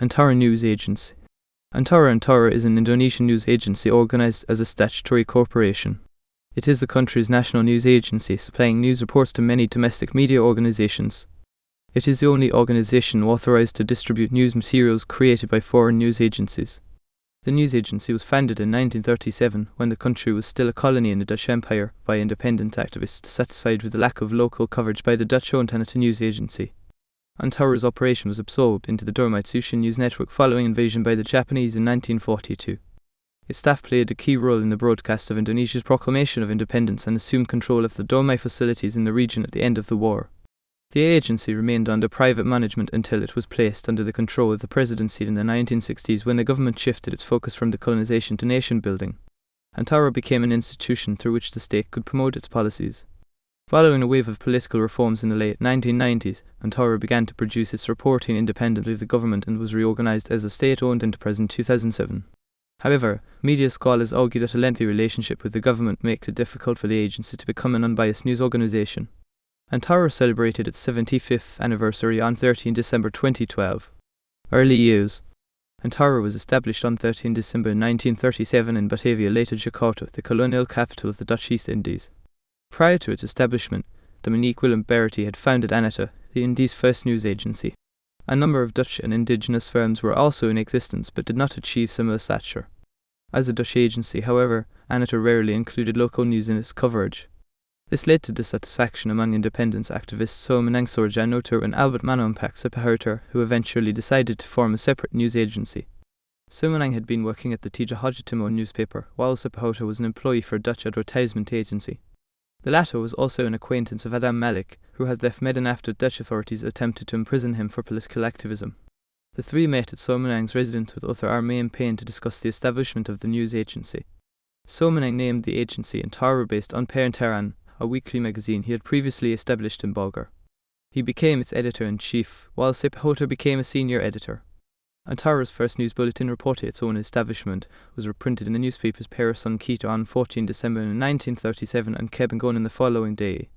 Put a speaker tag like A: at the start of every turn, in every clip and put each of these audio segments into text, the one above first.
A: Antara News Agency. Antara Antara is an Indonesian news agency organized as a statutory corporation. It is the country's national news agency, supplying news reports to many domestic media organizations. It is the only organization authorized to distribute news materials created by foreign news agencies. The news agency was founded in 1937, when the country was still a colony in the Dutch Empire, by independent activists dissatisfied with the lack of local coverage by the Dutch-owned Aneta news agency. Antara's operation was absorbed into the Dōmei Tsushin news network following invasion by the Japanese in 1942. Its staff played a key role in the broadcast of Indonesia's proclamation of independence and assumed control of the Dōmei facilities in the region at the end of the war. The agency remained under private management until it was placed under the control of the presidency in the 1960s, when the government shifted its focus from decolonization to nation building. Antara became an institution through which the state could promote its policies. Following a wave of political reforms in the late 1990s, Antara began to produce its reporting independently of the government and was reorganized as a state-owned enterprise in 2007. However, media scholars argue that a lengthy relationship with the government makes it difficult for the agency to become an unbiased news organization. Antara celebrated its 75th anniversary on 13 December 2012. Early years. Antara was established on 13 December 1937 in Batavia, later Jakarta, the colonial capital of the Dutch East Indies. Prior to its establishment, Dominique Willem Berretti had founded Aneta, the Indies' first news agency. A number of Dutch and indigenous firms were also in existence but did not achieve similar stature. As a Dutch agency, however, Aneta rarely included local news in its coverage. This led to dissatisfaction among independence activists Soemenang Sorjanoto and Albert Manompang Sipahotor, who eventually decided to form a separate news agency. Soemenang had been working at the Tiga Hijau Timur newspaper, while Sipahotor was an employee for a Dutch advertisement agency. The latter was also an acquaintance of Adam Malik, who had left Medan after Dutch authorities attempted to imprison him for political activism. The three met at Soemenang's residence with author Armeen Payne to discuss the establishment of the news agency. Soemenang named the agency Antara based on Antara, a weekly magazine he had previously established in Bogor. He became its editor-in-chief, while Sipahotor became a senior editor. Antara's first news bulletin reporting its own establishment was reprinted in the newspapers Perisan Kita on 14 December 1937 and Kebangonan the following day.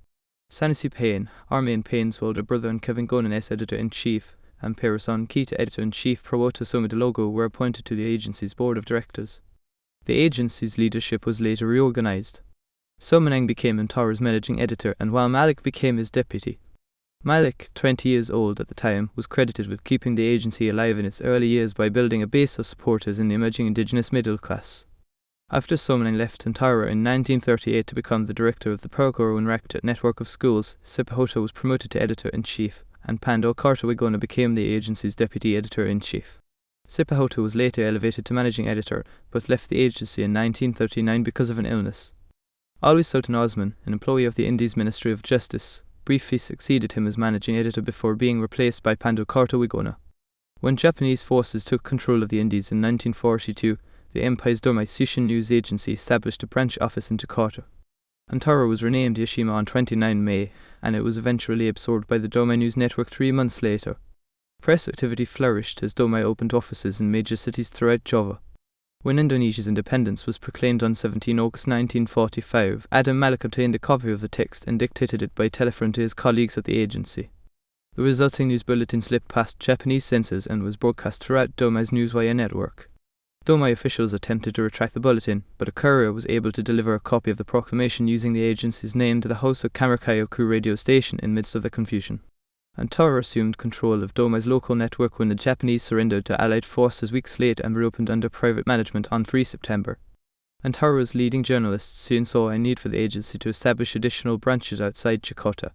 A: Sanusi Payne, Armeen Payne's older brother and Kebangonan's editor-in-chief, and Perisan Kita editor-in-chief Prawoto Somadilogo were appointed to the agency's board of directors. The agency's leadership was later reorganized. Soemenang became Antara's managing editor, and while Malik became his deputy. Malik, 20 years old at the time, was credited with keeping the agency alive in its early years by building a base of supporters in the emerging indigenous middle class. After Soemenang left Antara in 1938 to become the director of the Pergoro and Rakit network of schools, Sipahotor was promoted to editor-in-chief, and Pando Kartawigona became the agency's deputy editor-in-chief. Sipahotor was later elevated to managing editor, but left the agency in 1939 because of an illness. Alwi Sultan Osman, an employee of the Indies Ministry of Justice, briefly succeeded him as managing editor before being replaced by Pando Kartawigona. When Japanese forces took control of the Indies in 1942, the empire's Dōmei Tsushin news agency established a branch office in Jakarta. Antara was renamed Yashima on 29 May, and it was eventually absorbed by the Dōmei News Network 3 months later. Press activity flourished as Dōmei opened offices in major cities throughout Java. When Indonesia's independence was proclaimed on 17 August 1945, Adam Malik obtained a copy of the text and dictated it by telephone to his colleagues at the agency. The resulting news bulletin slipped past Japanese censors and was broadcast throughout Dōmei's Newswire network. Dōmei officials attempted to retract the bulletin, but a courier was able to deliver a copy of the proclamation using the agency's name to the host of Kamarkayoku radio station in midst of the confusion. Antara assumed control of Dōmei's local network when the Japanese surrendered to Allied forces weeks later and reopened under private management on 3 September. Antara's leading journalists soon saw a need for the agency to establish additional branches outside Jakarta.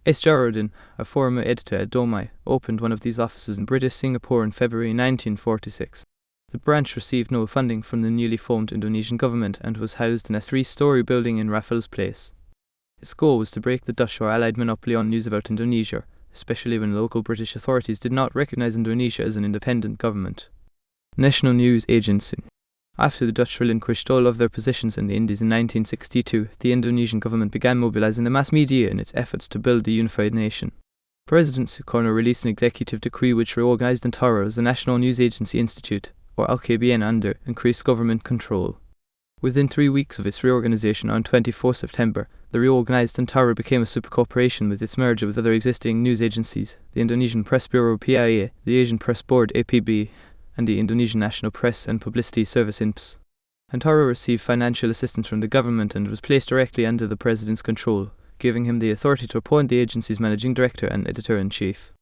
A: S. Jarudin, a former editor at Dōmei, opened one of these offices in British Singapore in February 1946. The branch received no funding from the newly formed Indonesian government and was housed in a 3-story building in Raffles Place. Its goal was to break the Dutch or Allied monopoly on news about Indonesia, especially when local British authorities did not recognize Indonesia as an independent government. National News Agency. After the Dutch relinquished all of their positions in the Indies in 1962, the Indonesian government began mobilizing the mass media in its efforts to build a unified nation. President Sukarno released an executive decree which reorganized Antara as the National News Agency Institute, or LKBN, under increased government control. Within 3 weeks of its reorganization on 24 September, the reorganized Antara became a supercorporation with its merger with other existing news agencies, the Indonesian Press Bureau PIA, the Asian Press Board APB, and the Indonesian National Press and Publicity Service INPS. Antara received financial assistance from the government and was placed directly under the president's control, giving him the authority to appoint the agency's managing director and editor-in-chief.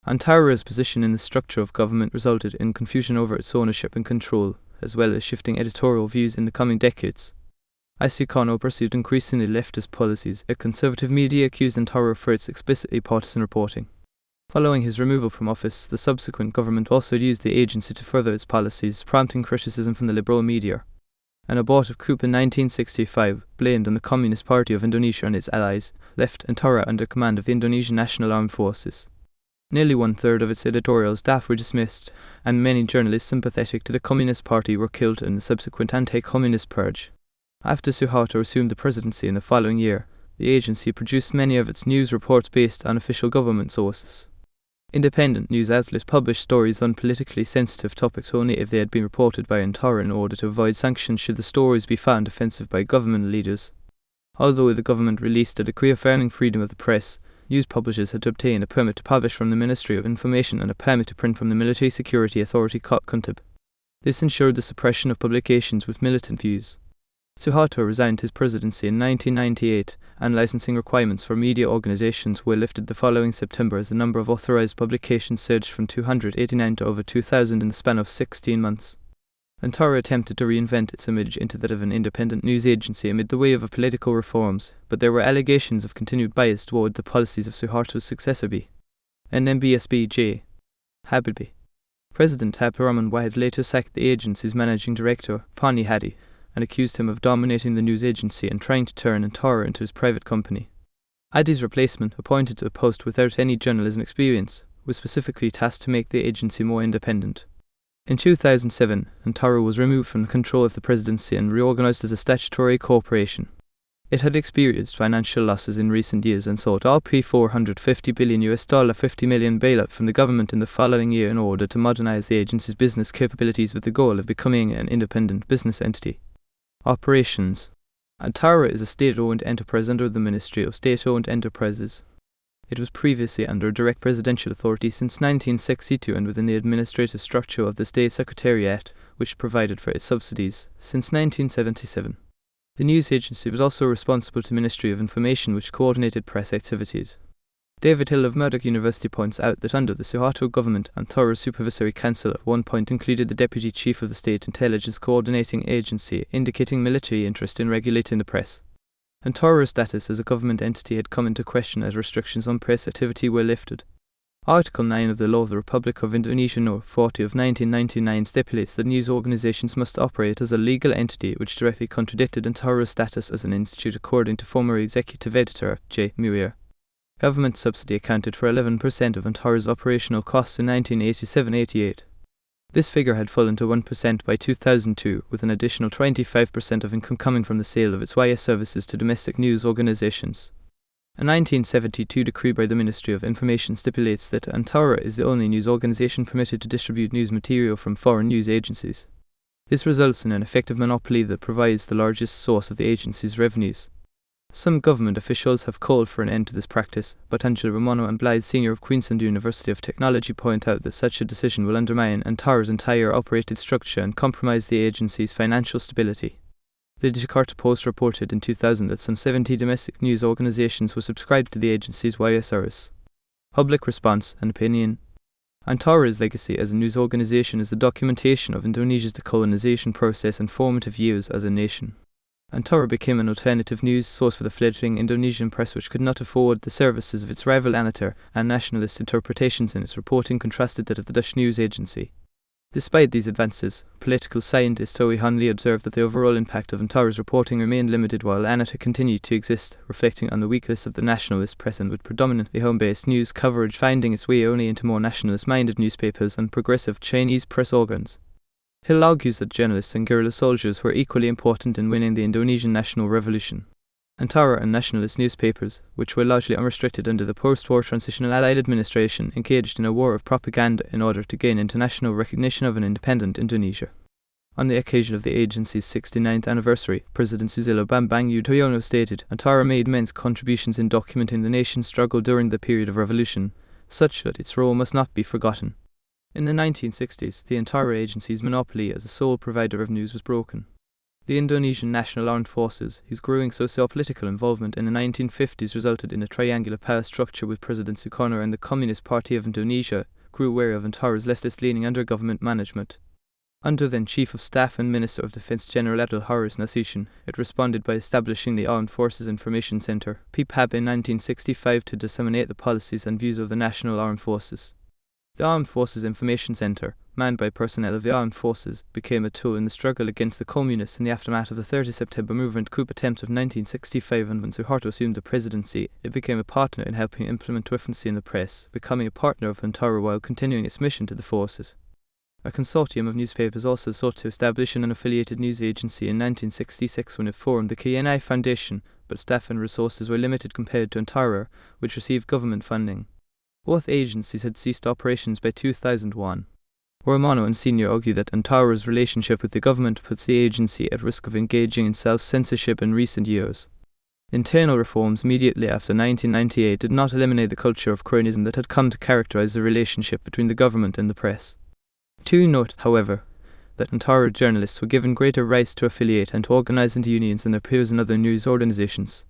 A: Antara's position in the structure of government resulted in confusion over its ownership and control, as well as shifting editorial views in the coming decades. Sukarno pursued increasingly leftist policies. A conservative media accused Antara for its explicitly partisan reporting. Following his removal from office, the subsequent government also used the agency to further its policies, prompting criticism from the liberal media. An abortive coup in 1965, blamed on the Communist Party of Indonesia and its allies, left Antara under command of the Indonesian National Armed Forces. Nearly 1/3 of its editorial staff were dismissed, and many journalists sympathetic to the Communist Party were killed in the subsequent anti-communist purge. After Suharto assumed the presidency in the following year, the agency produced many of its news reports based on official government sources. Independent news outlets published stories on politically sensitive topics only if they had been reported by Antara in order to avoid sanctions should the stories be found offensive by government leaders. Although the government released a decree affirming freedom of the press, news publishers had to obtain a permit to publish from the Ministry of Information and a permit to print from the Military Security Authority Kuntib. This ensured the suppression of publications with militant views. Suharto resigned his presidency in 1998, and licensing requirements for media organizations were lifted the following September as the number of authorized publications surged from 289 to over 2,000 in the span of 16 months. Antara attempted to reinvent its image into that of an independent news agency amid the wave of political reforms, but there were allegations of continued bias toward the policies of Suharto's successor NMBSB J. Habibie. President Abdurrahman Wahid later sacked the agency's managing director, Pani Hadi, and accused him of dominating the news agency and trying to turn Antara into his private company. Hadi's replacement, appointed to the post without any journalism experience, was specifically tasked to make the agency more independent. In 2007, Antara was removed from the control of the presidency and reorganized as a statutory corporation. It had experienced financial losses in recent years and sought $450 billion $50 million bailout from the government in the following year in order to modernize the agency's business capabilities with the goal of becoming an independent business entity. Operations. Antara is a state-owned enterprise under the Ministry of State-Owned Enterprises. It was previously under direct presidential authority since 1962 and within the administrative structure of the State Secretariat, which provided for its subsidies, since 1977. The news agency was also responsible to Ministry of Information, which coordinated press activities. David Hill of Murdoch University points out that under the Suharto government, Antara's supervisory council at one point included the Deputy Chief of the State Intelligence Coordinating Agency, indicating military interest in regulating the press. Antara's status as a government entity had come into question as restrictions on press activity were lifted. Article 9 of the Law of the Republic of Indonesia No. 40 of 1999 stipulates that news organizations must operate as a legal entity, which directly contradicted Antara's status as an institute according to former executive editor J. Muir. Government subsidy accounted for 11% of Antara's operational costs in 1987-88. This figure had fallen to 1% by 2002, with an additional 25% of income coming from the sale of its wire services to domestic news organizations. A 1972 decree by the Ministry of Information stipulates that Antara is the only news organization permitted to distribute news material from foreign news agencies. This results in an effective monopoly that provides the largest source of the agency's revenues. Some government officials have called for an end to this practice, but Angela Romano and Blythe Senior of Queensland University of Technology point out that such a decision will undermine Antara's entire operated structure and compromise the agency's financial stability. The Jakarta Post reported in 2000 that some 70 domestic news organizations were subscribed to the agency's wire service. Public response and opinion. Antara's legacy as a news organization is the documentation of Indonesia's decolonization process and formative years as a nation. Antara became an alternative news source for the fledgling Indonesian press, which could not afford the services of its rival Aneta, and nationalist interpretations in its reporting contrasted that of the Dutch news agency. Despite these advances, political scientist Howie Hunley observed that the overall impact of Antara's reporting remained limited while Aneta continued to exist, reflecting on the weakness of the nationalist press and with predominantly home-based news coverage finding its way only into more nationalist-minded newspapers and progressive Chinese press organs. Hill argues that journalists and guerrilla soldiers were equally important in winning the Indonesian national revolution. Antara and nationalist newspapers, which were largely unrestricted under the post-war transitional Allied administration, engaged in a war of propaganda in order to gain international recognition of an independent Indonesia. On the occasion of the agency's 69th anniversary, President Susilo Bambang Yudhoyono stated, Antara made immense contributions in documenting the nation's struggle during the period of revolution, such that its role must not be forgotten. In the 1960s, the Antara agency's monopoly as the sole provider of news was broken. The Indonesian National Armed Forces, whose growing socio-political involvement in the 1950s resulted in a triangular power structure with President Sukarno and the Communist Party of Indonesia, grew wary of Antara's leftist-leaning under-government management. Under then Chief of Staff and Minister of Defense General Authorized Tsushin, it responded by establishing the Armed Forces Information Center, PPAB, in 1965 to disseminate the policies and views of the National Armed Forces. The Armed Forces Information Center, manned by personnel of the Armed Forces, became a tool in the struggle against the communists in the aftermath of the 30 September movement coup attempt of 1965, and when Suharto assumed the presidency, it became a partner in helping implement differency in the press, becoming a partner of Antara while continuing its mission to the forces. A consortium of newspapers also sought to establish an unaffiliated news agency in 1966 when it formed the KNI Foundation, but staff and resources were limited compared to Antara, which received government funding. Both agencies had ceased operations by 2001. Romano and Senior argue that Antara's relationship with the government puts the agency at risk of engaging in self-censorship in recent years. Internal reforms immediately after 1998 did not eliminate the culture of cronyism that had come to characterize the relationship between the government and the press. To note, however, that Antara journalists were given greater rights to affiliate and to organize into unions than their peers in other news organizations.